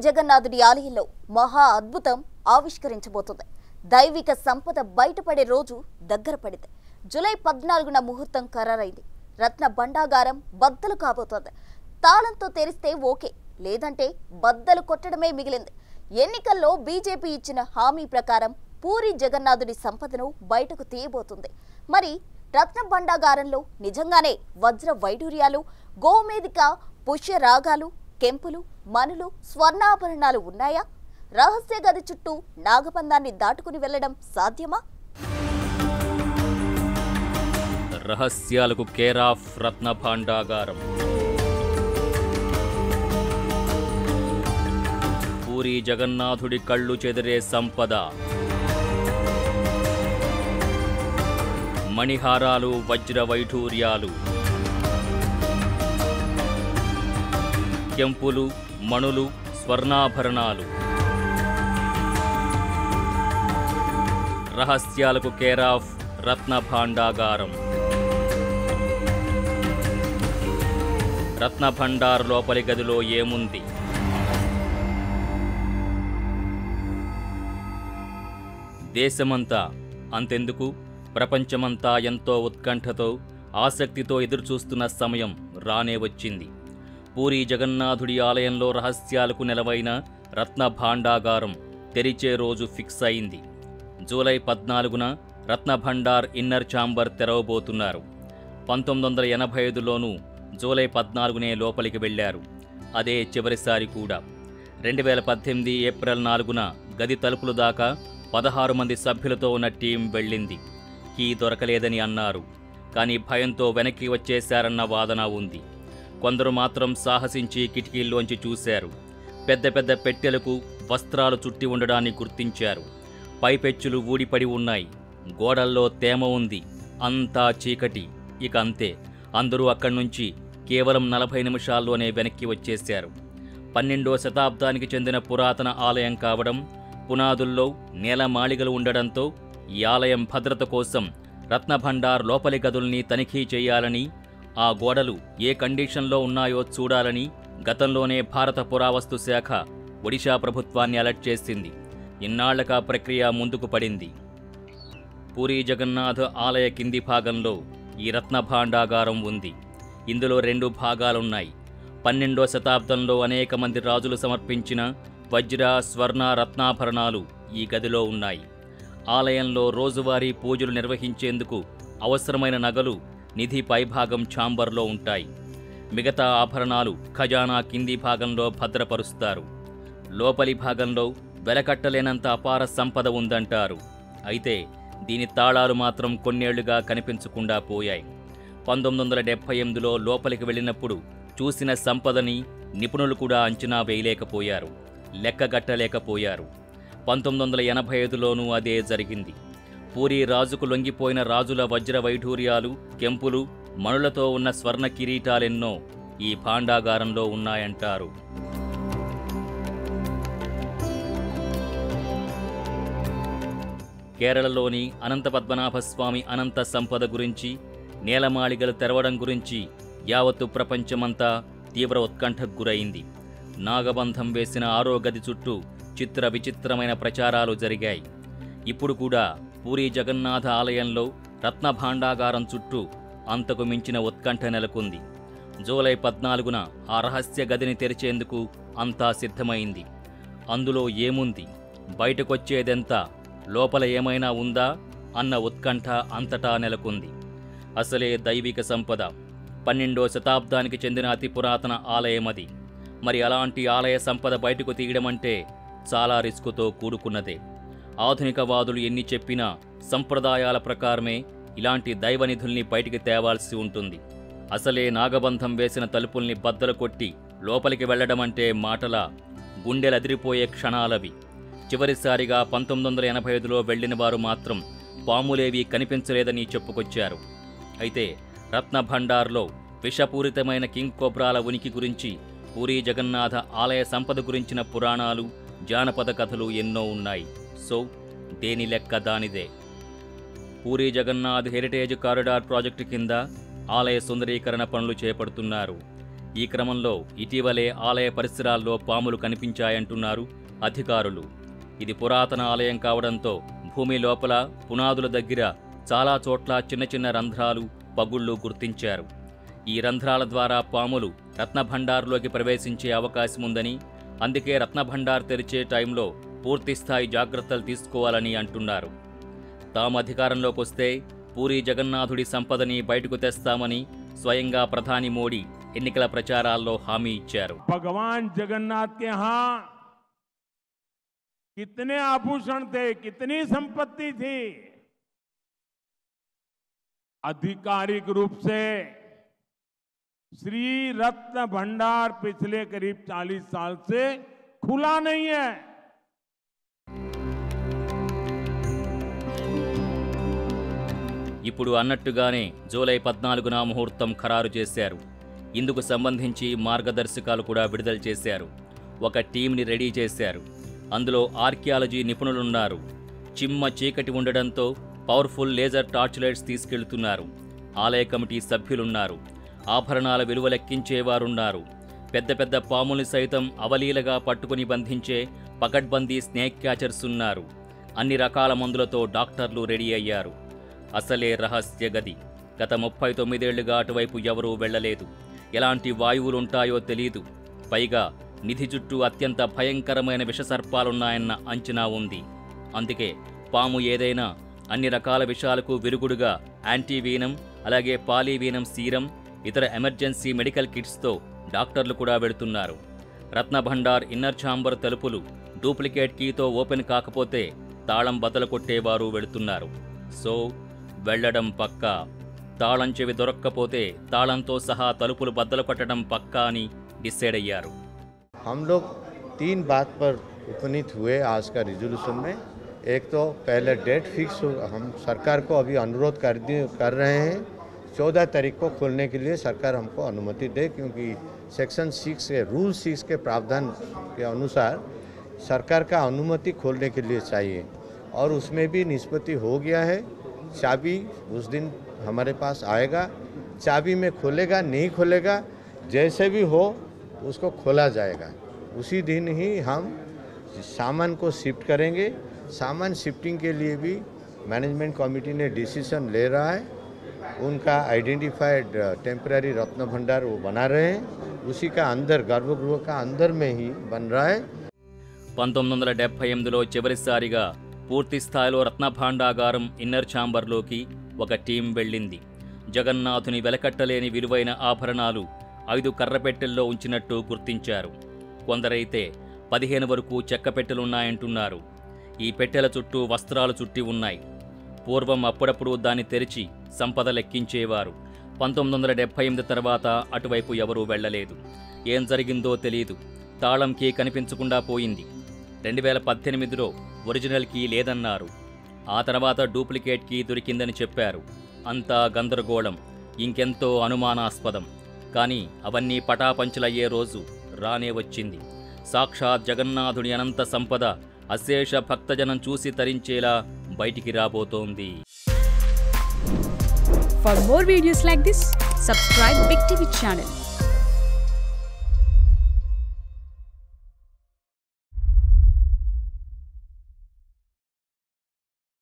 జగన్నాథుడి ఆలయంలో మహా అద్భుతం ఆవిష్కరించబోతుంది. దైవిక సంపద బయటపడే రోజు దగ్గర పడింది. జూలై 14న ముహూర్తం ఖరారైంది. రత్న భండాగారం బద్దలు కాబోతోంది. తాళంతో తెరిస్తే ఓకే, లేదంటే బద్దలు కొట్టడమే మిగిలింది. ఎన్నికల్లో బీజేపీ ఇచ్చిన హామీ ప్రకారం పూరి జగన్నాథుడి సంపదను బయటకు తీయబోతుంది. మరి రత్న భండాగారంలో నిజంగానే వజ్ర వైడూర్యాలు, గోమేధిక పుష్య రాగాలు, కెంపులు, మనులు, స్వర్ణాభరణాలు ఉన్నాయా? రహస్య గది చుట్టూ నాగబంధాన్ని దాటుకుని వెళ్లడం సాధ్యమా? రహస్యాలకు కేర్ ఆఫ్ రత్న భాండాగారం. పూరి జగన్నాథుడి కళ్ళు చెదిరే సంపద. మణిహారాలు, వజ్ర వైఢూర్యాలు, కెంపులు, మణులు, స్వర్ణాభరణాలు. రహస్యాలకు కేర్ ఆఫ్ రత్న భాండాగారం. రత్న భండార్ లోపలి గదిలో ఏముంది? దేశమంతా అంతెందుకు, ప్రపంచమంతా ఎంతో ఉత్కంఠతో, ఆసక్తితో ఎదురుచూస్తున్న సమయం రానే వచ్చింది. పూరి జగన్నాథుడి ఆలయంలో రహస్యాలకు నెలవైన రత్న భాండాగారం తెరిచే రోజు ఫిక్స్ అయింది. జూలై 14న రత్న భండార్ ఇన్నర్ ఛాంబర్ తెరవబోతున్నారు. 1985లోనూ జూలై 14నే లోపలికి వెళ్లారు. అదే చివరిసారి కూడా. 2018 ఏప్రిల్ 4న గది తలుపులు దాకా 16 మంది సభ్యులతో ఉన్న టీం వెళ్ళింది. కీ దొరకలేదని అన్నారు. కానీ భయంతో వెనక్కి వచ్చేశారన్న వాదన ఉంది. కొందరు మాత్రం సాహసించి కిటికీల్లోంచి చూశారు. పెద్ద పెద్ద పెట్టెలకు వస్త్రాలు చుట్టి ఉండడాన్ని గుర్తించారు. పైపెచ్చులు ఊడిపడి ఉన్నాయి. గోడల్లో తేమ ఉంది. అంతా చీకటి. ఇక అంతే. అందరూ అక్కడి నుంచి కేవలం 40 నిమిషాల్లోనే వెనక్కి వచ్చేశారు. 12వ శతాబ్దానికి చెందిన పురాతన ఆలయం కావడం, పునాదుల్లో నేలమాళిగలు ఉండడంతో ఈ ఆలయం భద్రత కోసం రత్నభండార్ లోపలి గదుల్ని తనిఖీ చేయాలని, ఆ గోడలు ఏ కండిషన్లో ఉన్నాయో చూడాలని గతంలోనే భారత పురావస్తు శాఖ ఒడిషా ప్రభుత్వాన్ని అలర్ట్ చేసింది. ఇన్నాళ్లకా ప్రక్రియ ముందుకు పడింది. పూరి జగన్నాథ్ ఆలయ కింది భాగంలో ఈ రత్న భాండాగారం ఉంది. ఇందులో 2 భాగాలున్నాయి. 12వ శతాబ్దంలో అనేక మంది రాజులు సమర్పించిన వజ్ర, స్వర్ణ, రత్నాభరణాలు ఈ గదిలో ఉన్నాయి. ఆలయంలో రోజువారీ పూజలు నిర్వహించేందుకు అవసరమైన నగలు నిధి పైభాగం ఛాంబర్లో ఉంటాయి. మిగతా ఆభరణాలు ఖజానా కింది భాగంలో భద్రపరుస్తారు. లోపలి భాగంలో వెలకట్టలేనంత అపార సంపద ఉందంటారు. అయితే దీని తాళాలు మాత్రం కొన్నేళ్లుగా కనిపించకుండా పోయాయి. 1978లో లోపలికి వెళ్ళినప్పుడు చూసిన సంపదని నిపుణులు కూడా అంచనా వేయలేకపోయారు, లెక్కగట్టలేకపోయారు. 1985లోనూ అదే జరిగింది. పూరి రాజుకు లొంగిపోయిన రాజుల వజ్ర వైఢూర్యాలు, కెంపులు, మణులతో ఉన్న స్వర్ణ కిరీటాలెన్నో ఈ భాండాగారంలో ఉన్నాయంటారు. కేరళలోని అనంత పద్మనాభస్వామి అనంత సంపద గురించి, నేలమాళిగలు తెరవడం గురించి యావత్తు ప్రపంచమంతా తీవ్ర ఉత్కంఠకు గురైంది. నాగబంధం వేసిన 6వ గది చుట్టూ చిత్ర విచిత్రమైన ప్రచారాలు జరిగాయి. ఇప్పుడు కూడా పూరి జగన్నాథ ఆలయంలో రత్న భాండాగారం చుట్టూ అంతకు మించిన ఉత్కంఠ నెలకొంది. జూలై 14న ఆ రహస్య గదిని తెరిచేందుకు అంతా సిద్ధమైంది. అందులో ఏముంది, బయటకొచ్చేదెంత, లోపల ఏమైనా ఉందా అన్న ఉత్కంఠ అంతటా నెలకొంది. అసలే దైవిక సంపద. 12వ శతాబ్దానికి చెందిన అతి పురాతన ఆలయం అది. మరి అలాంటి ఆలయ సంపద బయటకు తీయడమంటే చాలా రిస్కుతో కూడుకున్నదే. ఆధునికవాదులు ఎన్ని చెప్పినా సంప్రదాయాల ప్రకారమే ఇలాంటి దైవనిధుల్ని బయటికి తేవాల్సి ఉంటుంది. అసలే నాగబంధం వేసిన తలుపుల్ని బద్దలు కొట్టి లోపలికి వెళ్లడమంటే మాటలా? గుండెలదిరిపోయే క్షణాలవి. చివరిసారిగా 1985లో వెళ్లిన వారు మాత్రం పాములేవీ కనిపించలేదని చెప్పుకొచ్చారు. అయితే రత్న భండార్లో విషపూరితమైన కింగ్ కోబ్రాల ఉనికి గురించి, పూరి జగన్నాథ ఆలయ సంపద గురించిన పురాణాలు, జానపద కథలు ఎన్నో ఉన్నాయి. సో దేని లెక్క దానిదే. Puri Jagannath heritage corridor project కింద ఆలయ సుందరీకరణ పనులు చేపడుతున్నారు. ఈ క్రమంలో ఇటీవలే ఆలయ పరిసరాల్లో పాములు కనిపించాయంటున్నారు అధికారులు. ఇది పురాతన ఆలయం కావడంతో భూమి లోపల పునాదుల దగ్గర చాలా చోట్ల చిన్న చిన్న రంధ్రాలు, పగుళ్లు గుర్తించారు. ఈ రంధ్రాల ద్వారా పాములు రత్నభండార్లోకి ప్రవేశించే అవకాశం ఉందని, అందుకే రత్నభండార్ తెరిచే టైంలో పూర్తిస్థాయి జాగ్రత్తలు తీసుకోవాలని అంటున్నారు. తాము అధికారంలోకి వస్తే పూరీ జగన్నాథుడి సంపదని బయటకు తెస్తామని స్వయంగా ప్రధాని మోడీ ఎన్నికల ప్రచారాల్లో హామీ ఇచ్చారు. భగవాన్ జగన్నాథ్ के यहाँ कितने आभूषण थे, कितनी संपत्ति थी, आधिकारिक रूप से श्री रत्न भंडार पिछले करीब 40 साल से खुला नहीं है. ఇప్పుడు అన్నట్టుగానే జూలై 14న ముహూర్తం ఖరారు చేశారు. ఇందుకు సంబంధించి మార్గదర్శకాలు కూడా విడుదల చేశారు. ఒక టీంని రెడీ చేశారు. అందులో ఆర్కియాలజీ నిపుణులున్నారు. చిమ్మ చీకటి ఉండడంతో పవర్ఫుల్ లేజర్ టార్చ్ లైట్స్ తీసుకెళ్తున్నారు. ఆలయ కమిటీ సభ్యులున్నారు. ఆభరణాల విలువ లెక్కించేవారున్నారు. పెద్ద పెద్ద పాముల్ని సైతం అవలీలగా పట్టుకుని బంధించే పకడ్బందీ స్నేక్ క్యాచర్స్ ఉన్నారు. అన్ని రకాల మందులతో డాక్టర్లు రెడీ అయ్యారు. అసలే రహస్య గది. గత 39 ఏళ్లుగా అటువైపు ఎవరూ వెళ్లలేదు. ఎలాంటి వాయువులుంటాయో తెలీదు. పైగా నిధి చుట్టూ అత్యంత భయంకరమైన విషసర్పాలున్నాయన్న అంచనా ఉంది. అందుకే పాము ఏదైనా అన్ని రకాల విషాలకు విరుగుడుగా యాంటీవీనం, అలాగే పాలీవీనం సీరం, ఇతర ఎమర్జెన్సీ మెడికల్ కిట్స్తో డాక్టర్లు కూడా వెడుతున్నారు. రత్నభండార్ ఇన్నర్ ఛాంబర్ తలుపులు డూప్లికేట్ కీతో ఓపెన్ కాకపోతే తాళం బద్దలు కొట్టేవారు వెడుతున్నారు. సో వెళ్లడం పక్కా. తాళం చెవి దొరక్కపోతే తాళంతో సహా తలుపులు బద్దలు కొట్టడం పక్కా అని డిసైడ్ అయ్యారు. हम लोग 3 बात पर उपनीत हुए आज का रिजोल्यूशन में. एक तो पहले डेट फिक्स हो, हम सरकार को अभी अनुरोध कर रहे हैं 14 तारीख को खोलने के लिए सरकार हमको अनुमति दे, क्योंकि सेक्शन 6 के रूल 6 के प्रावधान के अनुसार सरकार का अनुमति खोलने के लिए चाहिए. और उसमें भी निष्पत्ति हो गया है. चाबी उस दिन हमारे पास आएगा. चाबी में खोलेगा नहीं खोलेगा, जैसे भी हो उसको खोला जाएगा. उसी दिन ही हम सामान को शिफ्ट करेंगे. सामान शिफ्टिंग के लिए भी मैनेजमेंट कमेटी ने डिसीजन ले रहा है. उनका आइडेंटिफाइड टेम्पररी रत्न भंडार वो बना रहे हैं. उसी का अंदर गर्भगृह का अंदर में ही बन रहा है. 1978లో చివరిసారిగా పూర్తి స్థాయిలో రత్నభాండాగారం ఇన్నర్ ఛాంబర్లోకి ఒక టీం వెళ్ళింది. జగన్నాథుని వెలకట్టలేని విలువైన ఆభరణాలు 5 కర్రపెట్టెల్లో ఉంచినట్టు గుర్తించారు. కొందరైతే 15 వరకు చెక్క పెట్టెలున్నాయంటున్నారు. ఈ పెట్టెల చుట్టూ వస్త్రాలు చుట్టి ఉన్నాయి. పూర్వం అప్పుడప్పుడు దాన్ని తెరిచి సంపద లెక్కించేవారు. 1978 తర్వాత అటువైపు ఎవరూ వెళ్లలేదు. ఏం జరిగిందో తెలీదు. తాళం కీ కనిపించకుండా పోయింది. 2018లో ఒరిజినల్ కీ లేదన్నారు. ఆ తర్వాత డూప్లికేట్ కీ దొరికిందని చెప్పారు. అంతా గందరగోళం, ఇంకెంతో అనుమానాస్పదం. కానీ అవన్నీ పటాపంచలయ్యే రోజు రానే వచ్చింది. సాక్షాత్ జగన్నాథుడి అనంత సంపద అశేష భక్తజనం చూసి తరించేలా బయటికి రాబోతోంది. For more videos like this, subscribe Big TV channel.